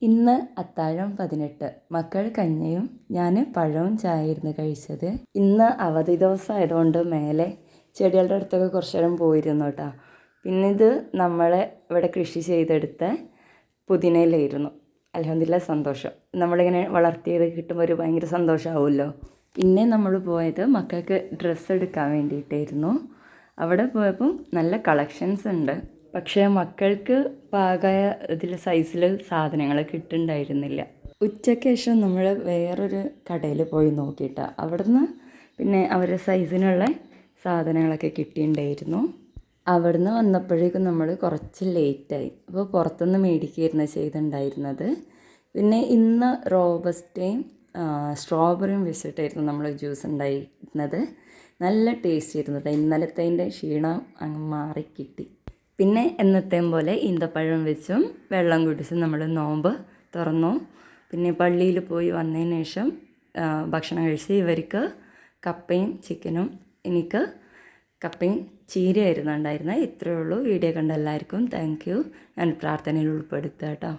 ഇന്ന് അത്താഴം 18 മക്കൾ കഞ്ഞിയും ഞാൻ പഴവും ചായയായിരുന്നു കഴിച്ചത്. ഇന്ന് അവധി ദിവസമായതുകൊണ്ട് മേലെ ചെടികളുടെ അടുത്തൊക്കെ കുറച്ച് നേരം പോയിരുന്നു കേട്ടോ. പിന്നെ ഇത് നമ്മളെ ഇവിടെ കൃഷി ചെയ്തെടുത്ത പുതിനയിലായിരുന്നു. അൽഹംദുലില്ലാ സന്തോഷം. നമ്മളിങ്ങനെ വളർത്തിയത് കിട്ടുമ്പോൾ ഒരു ഭയങ്കര സന്തോഷമാവുമല്ലോ. പിന്നെ നമ്മൾ പോയത് മക്കൾക്ക് ഡ്രസ്സ് എടുക്കാൻ വേണ്ടിയിട്ടായിരുന്നു. അവിടെ പോയപ്പോൾ നല്ല കളക്ഷൻസ് ഉണ്ട്. പക്ഷേ മക്കൾക്ക് പാകമായ ഇതിൽ സൈസിൽ സാധനങ്ങൾ കിട്ടുന്നുണ്ടായിരുന്നില്ല. ഉച്ചയ്ക്ക് ശേഷം നമ്മൾ വേറൊരു കടയിൽ പോയി നോക്കിയിട്ടാണ്. അവിടുന്ന് പിന്നെ അവരുടെ സൈസിനുള്ള സാധനങ്ങളൊക്കെ കിട്ടിയിട്ടുണ്ടായിരുന്നു. അവിടുന്ന് വന്നപ്പോഴേക്കും നമ്മൾ കുറച്ച് ലേറ്റായി. അപ്പോൾ പുറത്തുനിന്ന് മേടിക്കുകയായിരുന്നു ചെയ്തിട്ടുണ്ടായിരുന്നത്. പിന്നെ ഇന്ന് റോബസ്റ്റയും സ്ട്രോബെറിയും വെച്ചിട്ടായിരുന്നു നമ്മൾ ജ്യൂസ് ഉണ്ടായിരുന്നത്. നല്ല ടേസ്റ്റ് ആയിരുന്നു കേട്ടോ. ഇന്നലത്തതിൻ്റെ ക്ഷീണം അങ്ങ് മാറിക്കിട്ടി. പിന്നെ എന്നത്തെയും പോലെ ഈന്തപ്പഴം വെച്ചും വെള്ളം കുടിച്ചും നമ്മൾ നോമ്പ് തുറന്നു. പിന്നെ പള്ളിയിൽ പോയി വന്നതിന് ശേഷം ഭക്ഷണം കഴിച്ച് ഇവർക്ക് കപ്പയും ചിക്കനും, എനിക്ക് കപ്പയും ചീരയായിരുന്നു ഉണ്ടായിരുന്നത്. ഇത്രയേ ഉള്ളൂ. വീഡിയോ കണ്ട എല്ലാവർക്കും താങ്ക് യു. ഞാൻ പ്രാർത്ഥനയിൽ ഉൾപ്പെടുത്തുക കേട്ടോ.